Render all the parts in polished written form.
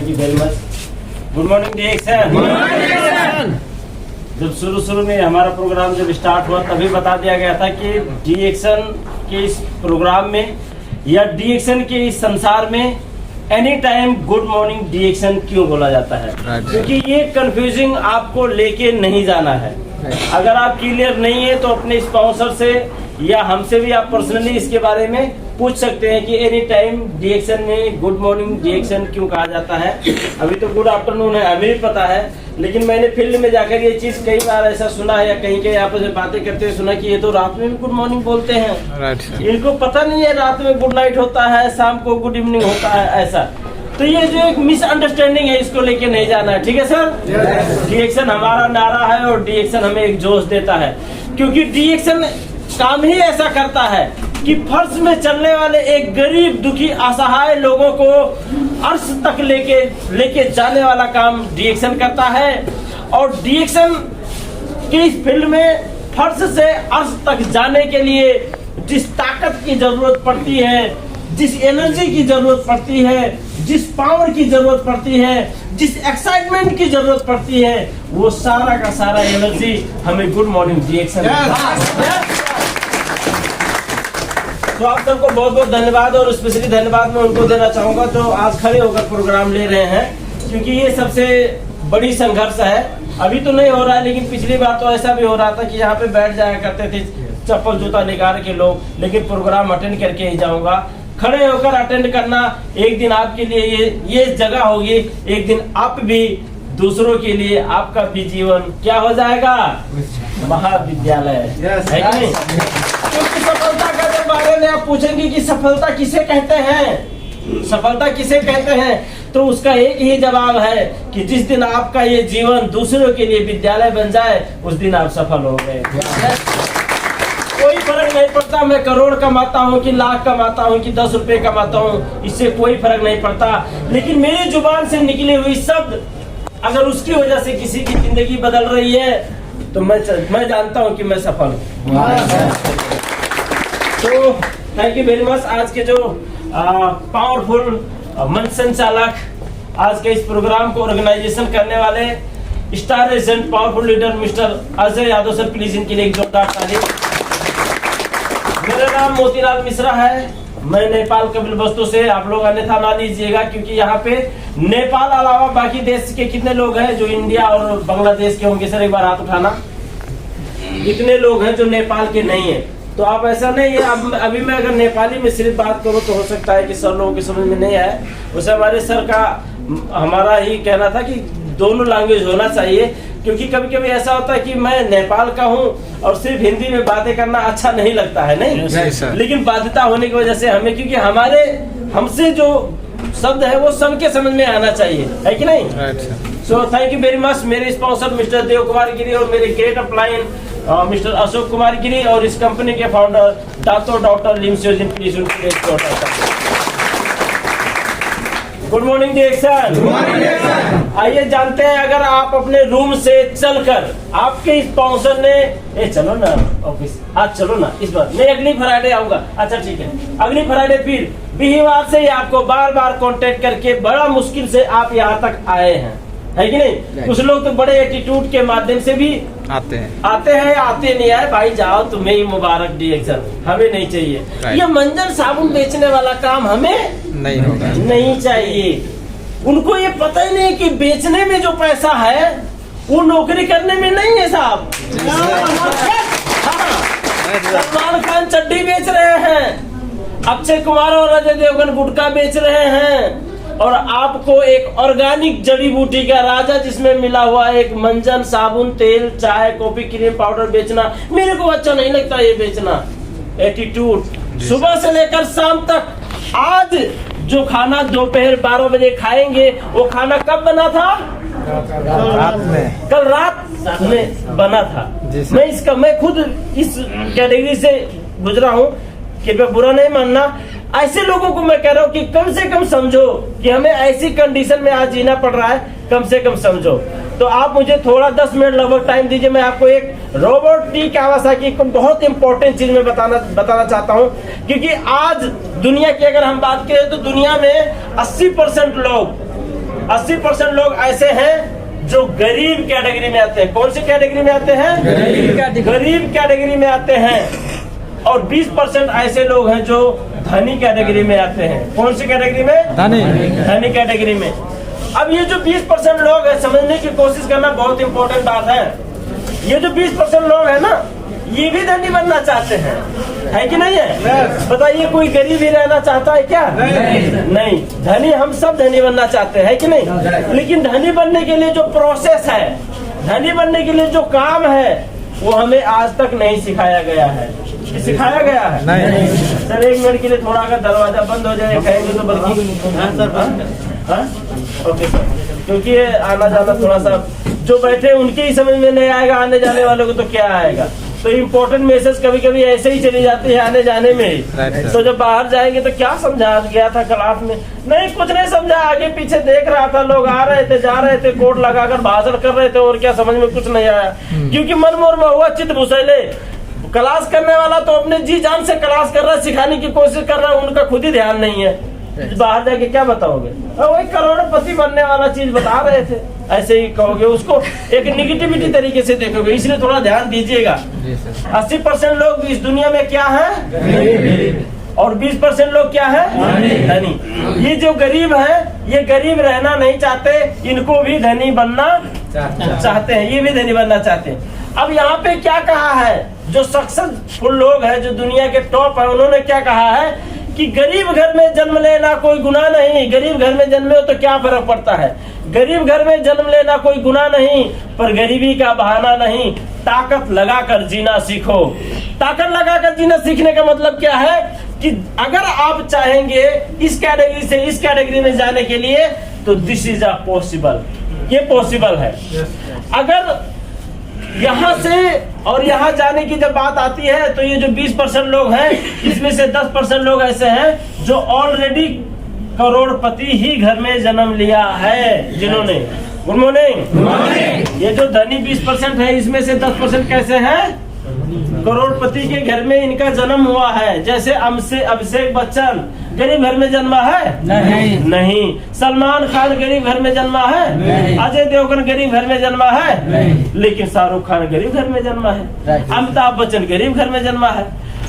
Thank you very much. Good morning DXN. जब शुरू में हमारा प्रोग्राम जब स्टार्ट हुआ तभी बता दिया गया था कि डीएक्शन के इस प्रोग्राम में या डीएक्शन के इस संसार में एनी टाइम गुड मॉर्निंग डीएक्शन क्यों बोला जाता है, क्योंकि ये कंफ्यूजिंग आपको लेके नहीं जाना है। अगर आप क्लियर नहीं है तो अपने स्पॉन्सर से या हमसे भी आप पर्सनली इसके बारे में पूछ सकते हैं कि एनी टाइम डीएक्शन में गुड मॉर्निंग डीएक्शन क्यों कहा जाता है। अभी तो गुड आफ्टरनून है, हमें भी पता है, लेकिन मैंने फील्ड में जाकर ये चीज कई बार ऐसा सुना है या कहीं आपस में बातें करते हुए सुना कि ये तो रात में भी गुड मॉर्निंग बोलते हैं। इनको पता नहीं है रात में गुड नाइट होता है, शाम को गुड इवनिंग होता है, ऐसा। तो ये जो एक मिसअंडरस्टैंडिंग है इसको लेके नहीं जाना है, ठीक है सर। डीएक्शन हमारा नारा है और डीएक्शन हमें एक जोश देता है, क्योंकि डीएक्शन काम ही ऐसा करता है कि फर्श में चलने वाले एक गरीब दुखी असहाय लोगों को अर्श तक लेके जाने वाला काम डीएक्शन करता है। और डीएक्शन की इस फील्ड में फर्श से अर्श तक जाने के लिए जिस ताकत की जरूरत पड़ती है, जिस एनर्जी की जरूरत पड़ती है, जिस पावर की जरूरत पड़ती है, जिस एक्साइटमेंट की जरूरत पड़ती है, वो सारा का सारा एनर्जी हमें गुड मॉर्निंग डीएक्शन। तो आप सबको बहुत बहुत धन्यवाद, और स्पेशली धन्यवाद मैं उनको देना चाहूंगा जो आज खड़े होकर प्रोग्राम ले रहे हैं, क्योंकि ये सबसे बड़ी संघर्ष है। अभी तो नहीं हो रहा है, लेकिन पिछली बार तो ऐसा भी हो रहा था कि यहाँ पे बैठ जाया करते थे चप्पल जूता निकाल के लोग, लेकिन प्रोग्राम अटेंड करके ही जाऊंगा। खड़े होकर अटेंड करना एक दिन आपके लिए ये जगह होगी, एक दिन आप भी दूसरों के लिए आपका भी जीवन क्या हो जाएगा, महाविद्यालय है कि नहीं। क्योंकि सफलता का जब बारे में आप पूछेंगे कि सफलता किसे कहते हैं, सफलता किसे कहते हैं, तो उसका एक ही जवाब है कि जिस दिन आपका ये जीवन दूसरों के लिए विद्यालय बन जाए उस दिन आप सफल हो गए। कोई फर्क नहीं पड़ता मैं करोड़ कमाता हूँ कि लाख कमाता हूँ कि 10 रुपए कमाता हूँ, इससे कोई फर्क नहीं पड़ता, लेकिन मेरी जुबान से निकली हुई शब्द अगर उसकी वजह से किसी की जिंदगी बदल रही है तो मैं जानता हूँ कि मैं सफल हूँ। तो थैंक यू वेरी मच। आज के जो पावरफुल मंच संचालक, आज के इस प्रोग्राम को ऑर्गेनाइजेशन करने वाले star agent powerful leader mister Ajay Yadav sir, please इनके लिए एक जोरदार ताली। मेरा नाम मोतीलाल मिश्रा है, मैं नेपाल कपिलवस्तु से, आप लोग अन्यथा ना लीजिएगा, क्योंकि यहाँ पे नेपाल अलावा बाकी देश के कितने लोग हैं जो इंडिया और बांग्लादेश के होंगे सर, एक बार हाथ उठाना। कितने लोग हैं जो नेपाल के नहीं है? तो आप ऐसा नहीं है, अभी मैं अगर नेपाली में सिर्फ बात करूं तो हो सकता है कि सब लोगों की समझ में नहीं आए। वैसे हमारे सर का हमारा ही कहना था कि दोनों लैंग्वेज होना चाहिए, क्योंकि कभी कभी ऐसा होता है कि मैं नेपाल का हूं और सिर्फ हिंदी में बातें करना अच्छा नहीं लगता है, नहीं, लेकिन बाध्यता होने की वजह से हमें, क्योंकि हमसे जो शब्द है वो सबके समझ में आना चाहिए, है कि नहीं। So thank you very much. मेरे स्पॉन्सर मिस्टर देव कुमार गिरी और मेरे great upline mister Ashok Kumar Giri और इस कंपनी के फाउंडर डॉक्टर लिमसियोजिन, प्लीज उनके गुड मॉर्निंग डीएक्शन। आइए जानते हैं, अगर आप अपने रूम से चलकर आपके स्पॉन्सर ने चलो ना ऑफिस, आज चलो ना, इस बार नहीं अगली फ्राइडे आऊंगा, अच्छा ठीक है, अगली फ्राइडे फिर बिहीवार से ही आपको बार बार कांटेक्ट करके बड़ा मुश्किल से आप यहाँ तक आए हैं, है कि नहीं। कुछ लोग तो बड़े एटीट्यूड के माध्यम से भी आते हैं आते नहीं आए, भाई जाओ तुम्हें ही मुबारक डीएक्शन, हमें नहीं चाहिए। ये मंजन साबुन बेचने वाला काम हमें नहीं होगा, नहीं चाहिए। उनको ये पता ही नहीं कि बेचने में जो पैसा है वो नौकरी करने में नहीं है साहब। सलमान खान चड्डी बेच रहे हैं, अक्षय कुमार और अजय देवगन गुटखा बेच रहे हैं, और आपको एक ऑर्गेनिक जड़ी बूटी का राजा जिसमें मिला हुआ एक मंजन साबुन तेल चाय कॉफी क्रीम पाउडर बेचना मेरे को अच्छा नहीं लगता। ये बेचना एटीट्यूड, सुबह से लेकर शाम तक। आज जो खाना दोपहर 12 बजे खाएंगे वो खाना कब बना था? कल रात में बना था। मैं खुद इस कैटेगरी से गुजरा हूँ, कृपया बुरा नहीं मानना। ऐसे लोगों को मैं कह रहा हूँ कि कम से कम समझो कि हमें ऐसी कंडीशन में आज जीना पड़ रहा है, कम से कम समझो। तो आप मुझे थोड़ा 10 मिनट लगभग टाइम दीजिए, मैं आपको एक रॉबर्ट टी कावासाकी को बहुत इंपॉर्टेंट चीज में बताना चाहता हूँ, क्योंकि आज दुनिया की अगर हम बात करें तो दुनिया में 80% लोग 80% लोग ऐसे हैं जो गरीब कैटेगरी में आते हैं। कौन सी कैटेगरी में आते हैं? गरीब कैटेगरी में आते हैं। और 20% ऐसे लोग हैं जो धनी कैटेगरी में आते हैं। कौन सी कैटेगरी में? धनी कैटेगरी में। अब ये जो 20% लोग हैं, समझने की कोशिश करना बहुत इंपॉर्टेंट बात है। ये जो 20% लोग हैं ना, ये भी धनी बनना चाहते हैं, है कि नहीं है? बताइए, कोई गरीब ही रहना चाहता है क्या? नहीं। धनी, हम सब धनी बनना चाहते हैं, कि नहीं? लेकिन धनी बनने के लिए जो प्रोसेस है, धनी बनने के लिए जो काम है, वो हमें आज तक नहीं सिखाया गया है। सिखाया गया है? नहीं। सर, 1 मिनट के लिए थोड़ा अगर दरवाजा बंद हो जाए कहेंगे तो बल्कि ओके सर, क्योंकि आना जाना थोड़ा सा जो बैठे उनके ही समझ में नहीं आएगा, आने जाने वालों को तो क्या आएगा। तो इम्पोर्टेंट मैसेज कभी कभी ऐसे ही चली जाती है आने जाने में ही। तो जब बाहर जाएंगे तो क्या समझा गया था क्लास में? नहीं, कुछ नहीं समझा। आगे पीछे देख रहा था, लोग आ रहे थे, जा रहे थे, कोट लगाकर भाषण कर रहे थे, और क्या समझ में कुछ नहीं आया। क्योंकि मन मोर में हुआ चित्त भूसैले। क्लास करने वाला तो अपने जी जान से क्लास कर रहा है, सिखाने की कोशिश कर रहा है, उनका खुद ही ध्यान नहीं है। बाहर जाके क्या बताओगे? वही करोड़पति बनने वाला चीज बता रहे थे, ऐसे ही कहोगे, उसको एक निगेटिविटी तरीके से देखोगे। इसलिए थोड़ा ध्यान दीजिएगा। 80% लोग इस दुनिया में क्या है? और 20% लोग क्या है? धनी। ये जो गरीब है, ये गरीब रहना नहीं चाहते, इनको भी धनी बनना चाहते हैं, ये भी धनी बनना चाहते हैं। अब यहाँ पे क्या कहा है? जो सक्सेसफुल लोग हैं, जो दुनिया के टॉप है, उन्होंने क्या कहा है कि गरीब घर में जन्म लेना कोई गुनाह नहीं। गरीब घर में जन्मे हो तो क्या फर्क पड़ता है? गरीब घर में जन्म लेना कोई गुनाह नहीं, पर गरीबी का बहाना नहीं। ताकत लगाकर जीना सीखो। ताकत लगाकर जीना सीखने का मतलब क्या है कि अगर आप चाहेंगे इस कैटेगरी से इस कैटेगरी में जाने के लिए, तो दिस इज अ पॉसिबल, ये पॉसिबल है। अगर यहाँ से और यहाँ जाने की जब बात आती है, तो ये जो 20% लोग हैं, इसमें से 10% लोग ऐसे हैं जो ऑलरेडी करोड़पति ही घर में जन्म लिया है, जिन्होंने। Good morning. ये जो धनी 20% है, इसमें से 10% कैसे हैं? करोड़पति के घर में इनका जन्म हुआ है। जैसे अभिषेक बच्चन गरीब घर में जन्मा है? नहीं। सलमान खान गरीब घर में जन्मा है? अजय देवगन गरीब घर में जन्मा है? लेकिन शाहरुख खान गरीब घर में जन्मा है। अमिताभ बच्चन गरीब घर में जन्मा है।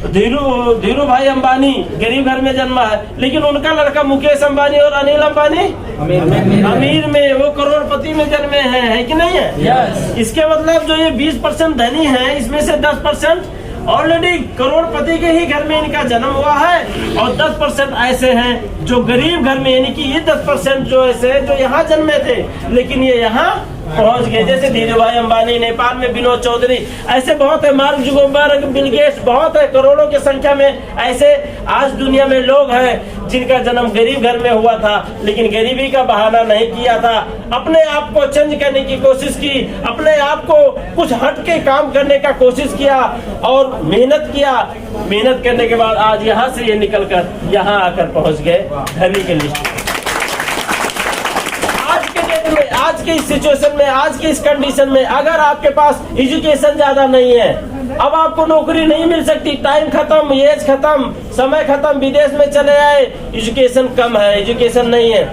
धीरू भाई अंबानी गरीब घर में जन्मा है, लेकिन उनका लड़का मुकेश अंबानी और अनिल अंबानी अमीर में, वो करोड़पति में जन्मे हैं, है कि नहीं है? इसके मतलब जो ये 20% धनी है, इसमें से 10% ऑलरेडी करोड़पति के ही घर में इनका जन्म हुआ है, और 10% ऐसे हैं जो गरीब घर में, यानी कि ये 10% जो ऐसे जो यहाँ जन्मे थे, लेकिन ये यहाँ पहुंच गए। जैसे धीरूभाई अंबानी, नेपाल में विनोद चौधरी, ऐसे बहुत है। मार्क जुकरबर्ग, बिल गेट्स, बहुत है, करोड़ों की संख्या में ऐसे आज दुनिया में लोग हैं जिनका जन्म गरीब घर में हुआ था, लेकिन गरीबी का बहाना नहीं किया था। अपने आप को चेंज करने की कोशिश की, अपने आप को कुछ हट के काम करने का कोशिश किया और मेहनत किया। मेहनत करने के बाद आज यहाँ से ये निकलकर यहाँ आकर पहुंच गए धनी के लिस्ट। आज के इस सिचुएशन में, आज के इस कंडीशन में, अगर आपके पास एजुकेशन ज्यादा नहीं है, अब आपको नौकरी नहीं मिल सकती, टाइम खत्म, एज खत्म, समय खत्म, विदेश में चले आए, एजुकेशन कम है, एजुकेशन नहीं है,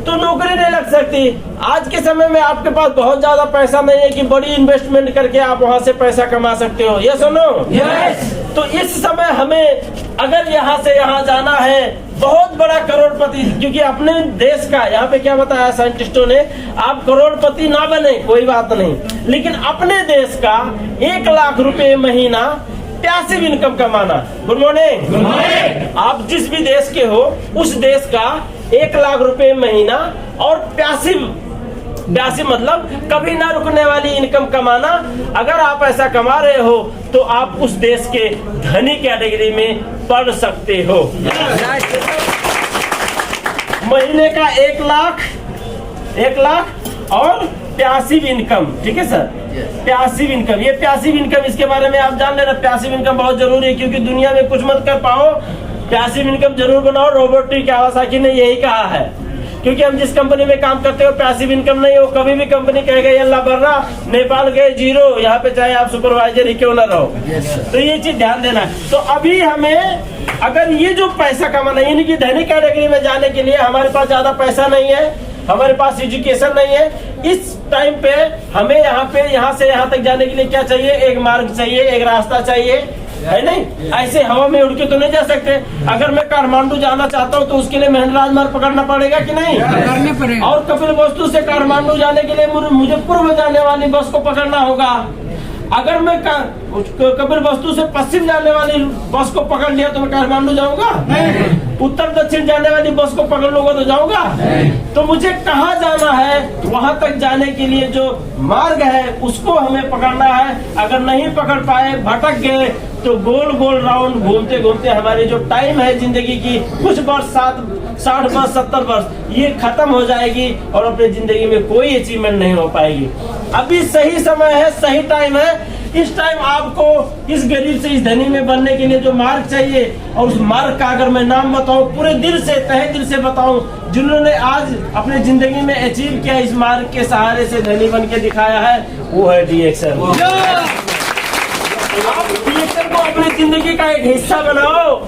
तो नौकरी नहीं लग सकती। आज के समय में आपके पास बहुत ज्यादा पैसा नहीं है कि बड़ी इन्वेस्टमेंट करके आप वहां से पैसा कमा सकते हो। ये सुनो, यस। तो इस समय हमें अगर यहाँ से यहाँ जाना है, बहुत बड़ा करोड़पति, क्योंकि अपने देश का, यहाँ पे क्या बताया साइंटिस्टों ने, आप करोड़पति ना बने कोई बात नहीं, लेकिन अपने देश का 1 लाख रुपए महीना पैसिव इनकम कमाना। Good morning. आप जिस भी देश के हो, उस देश का 1 लाख रुपए महीना और पैसिव मतलब कभी ना रुकने वाली इनकम कमाना। अगर आप ऐसा कमा रहे हो तो आप उस देश के धनी कैटेगरी में पढ़ सकते हो। महीने का 1 लाख और पैसिव इनकम, ठीक है सर? पैसिव इनकम, ये पैसिव इनकम, इसके बारे में आप जान लेना। पैसिव इनकम बहुत जरूरी है, क्योंकि दुनिया में कुछ मत कर पाओ, पैसिव इनकम जरूर बनाओ। रॉबर्ट टी कियोसाकी ने यही कहा है, क्योंकि हम जिस कंपनी में काम करते हो पैसिव इनकम नहीं हो, कभी भी कंपनी कह गई अल्लाह बर्रा, नेपाल गए जीरो, यहाँ पे चाहे आप सुपरवाइजर ही क्यों ना रहो। तो ये चीज ध्यान देना। तो अभी हमें अगर ये जो पैसा कमाना, यानी कि धनी कैटेगरी में जाने के लिए हमारे पास ज्यादा पैसा नहीं है, हमारे पास एजुकेशन नहीं है। इस टाइम पे हमें यहाँ से यहाँ तक जाने के लिए क्या चाहिए? एक मार्ग चाहिए, एक रास्ता चाहिए, है नहीं? ऐसे हवा में उड़ के तो नहीं जा सकते। अगर मैं काठमांडू जाना चाहता हूँ तो उसके लिए महन राजमार्ग पकड़ना पड़ेगा कि नहीं? करने पड़ेगा। और कपिलवस्तु से काठमांडू जाने के लिए मुझे पूर्व जाने वाली बस को पकड़ना होगा। अगर मैं कपिलवस्तु से पश्चिम जाने वाली बस को पकड़ लिया तो मैं काठमांडू जाऊंगा? उत्तर दक्षिण जाने वाली बस को पकड़ लूंगा तो जाऊंगा? तो मुझे कहाँ जाना है, वहां तक जाने के लिए जो मार्ग है उसको हमें पकड़ना है। अगर नहीं पकड़ पाए, भटक गए, तो गोल गोल राउंड घूमते घूमते हमारी जो टाइम है जिंदगी की, कुछ वर्ष 60 वर्ष 70 वर्ष, ये खत्म हो जाएगी और अपनी जिंदगी में कोई अचीवमेंट नहीं हो पाएगी। अभी सही समय है, सही टाइम है। इस टाइम आपको इस गरीब से इस धनी में बनने के लिए जो मार्ग चाहिए, और उस मार्ग का अगर मैं नाम बताऊं, पूरे दिल से, तहे दिल से बताऊं, जिन्होंने आज अपनी जिंदगी में अचीव किया, इस मार्ग के सहारे से धनी बन के दिखाया है, वो है डीएक्सन। आप डीएक्सन को अपनी जिंदगी का एक हिस्सा बनाओ।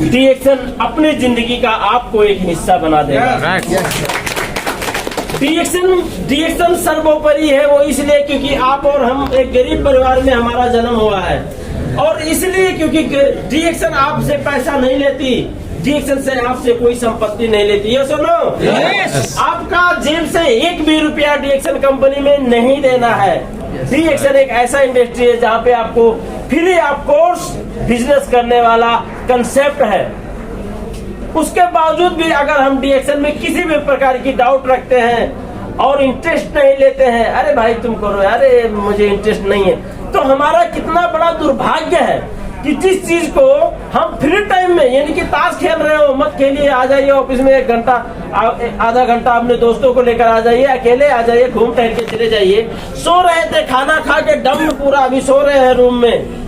डीएक्सन अपनी जिंदगी का आपको एक हिस्सा बना देगा। डीएक्सन सर्वोपरि है। वो इसलिए क्योंकि आप और हम एक गरीब परिवार में हमारा जन्म हुआ है, और इसलिए क्योंकि डीएक्सन आपसे पैसा नहीं लेती, डीएक्सन से आपसे कोई संपत्ति नहीं लेती। ये सुनो, आपका जेब से एक भी रुपया डीएक्सन कंपनी में नहीं देना है। डीएक्सन एक ऐसा इंडस्ट्री है जहाँ पे आपको फ्री ऑफ कोर्स बिजनेस करने वाला कंसेप्ट है। उसके बावजूद भी अगर हम डीएक्सन में किसी भी प्रकार की डाउट रखते हैं और इंटरेस्ट नहीं लेते हैं, अरे भाई तुम करो, अरे मुझे इंटरेस्ट नहीं है, तो हमारा कितना बड़ा दुर्भाग्य है कि जिस चीज को हम फ्री टाइम में, यानी कि ताश खेल रहे हो, मत खेलिए, आ जाइए ऑफिस में 1 घंटा, आधा घंटा अपने दोस्तों को लेकर आ जाइए, अकेले आ जाइए, घूम टहल के चले जाइए। सो रहे थे, खाना खा के डम पूरा, अभी सो रहे हैं रूम में,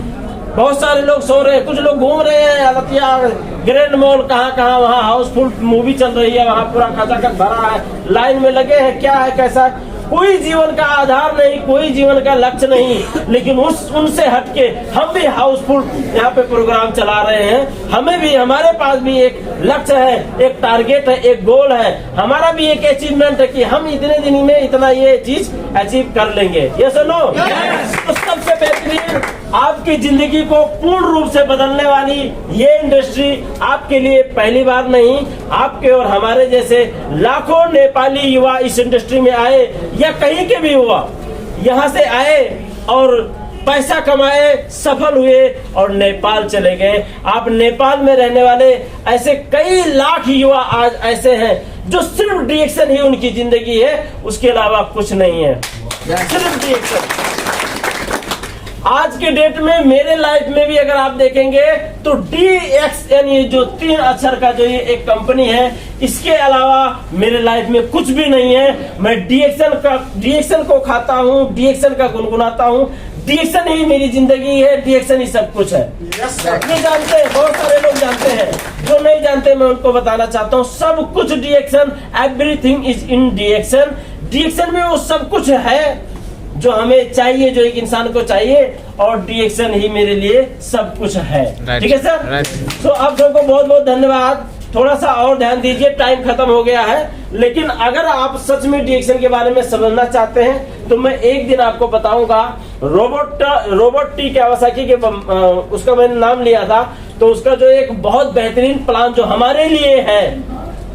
बहुत सारे लोग सो रहे हैं, कुछ लोग घूम रहे हैं अलतिया, ग्रैंड मॉल, कहाँ वहाँ हाउसफुल मूवी चल रही है, वहाँ पूरा खचाखच भरा है, लाइन में लगे हैं, क्या है कैसा है, कोई जीवन का आधार नहीं, कोई जीवन का लक्ष्य नहीं। लेकिन उनसे हटके हम भी हाउसफुल यहाँ पे प्रोग्राम चला रहे हैं। हमें भी, हमारे पास भी एक लक्ष्य है, एक टारगेट है, एक गोल है, हमारा भी एक अचीवमेंट है कि हम इतने दिन में इतना ये चीज अचीव कर लेंगे। ये सुनो, तो सबसे बेहतरीन, आपकी जिंदगी को पूर्ण रूप से बदलने वाली ये इंडस्ट्री आपके लिए पहली बार नहीं, आपके और हमारे जैसे लाखों नेपाली युवा इस इंडस्ट्री में आए, या कहीं के भी हुआ, यहाँ से आए और पैसा कमाए, सफल हुए और नेपाल चले गए। आप नेपाल में रहने वाले ऐसे कई लाख युवा आज ऐसे हैं जो सिर्फ डीएक्सन ही उनकी जिंदगी है, उसके अलावा कुछ नहीं है, सिर्फ डीएक्सन। आज के डेट में मेरे लाइफ में भी अगर आप देखेंगे तो डीएक्सन, ये जो 3 अक्षर का जो ये एक कंपनी है, इसके अलावा मेरे लाइफ में कुछ भी नहीं है। मैं डीएक्सन को खाता हूँ, डीएक्सन का गुनगुनाता हूँ, डीएक्सन ही मेरी जिंदगी है, डीएक्सन ही सब कुछ है। ये जानते हैं, बहुत सारे लोग जानते हैं, जो नहीं जानते मैं उनको बताना चाहता हूँ, सब कुछ डीएक्सन, एवरीथिंग इज इन डीएक्सन। डीएक्सन में वो सब कुछ है जो हमें चाहिए, जो एक इंसान को चाहिए, और डीएक्सन ही मेरे लिए सब कुछ है। ठीक है सर? तो आप सबको बहुत बहुत धन्यवाद। थोड़ा सा और ध्यान दीजिए, टाइम खत्म हो गया है, लेकिन अगर आप सच में डीएक्सन के बारे में समझना चाहते हैं तो मैं एक दिन आपको बताऊंगा। रोबोट टी कावासाकी के, उसका मैंने नाम लिया था, तो उसका जो एक बहुत बेहतरीन प्लान जो हमारे लिए है,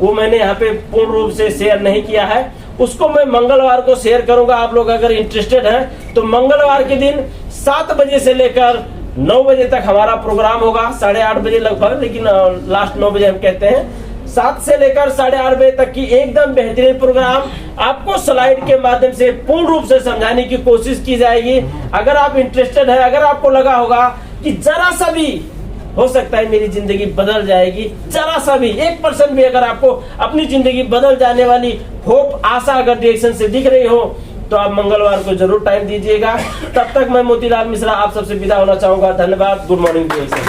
वो मैंने यहाँ पे पूर्ण रूप से शेयर नहीं किया है। उसको मैं मंगलवार को शेयर करूंगा। आप लोग अगर इंटरेस्टेड हैं तो मंगलवार के दिन 7 बजे से लेकर 9 बजे तक हमारा प्रोग्राम होगा, 8:30 बजे लगभग, लेकिन लास्ट 9 बजे हम कहते हैं। 7 से लेकर 8:30 बजे तक की एकदम बेहतरीन प्रोग्राम आपको स्लाइड के माध्यम से पूर्ण रूप से समझाने की कोशिश की जाएगी। अगर आप इंटरेस्टेड है, अगर आपको लगा होगा कि जरा सा भी हो सकता है मेरी जिंदगी बदल जाएगी, जरा सा भी 1% भी अगर आपको अपनी जिंदगी बदल जाने वाली होप, आशा अगर डीएक्सन से दिख रही हो, तो आप मंगलवार को जरूर टाइम दीजिएगा। तब तक मैं मोतीलाल मिश्रा आप सबसे विदा होना चाहूंगा। धन्यवाद। Good morning DXN.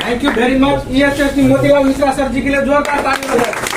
Thank you very much. ये मोतीलाल मिश्रा सर जी के लिए जोरदार ताली।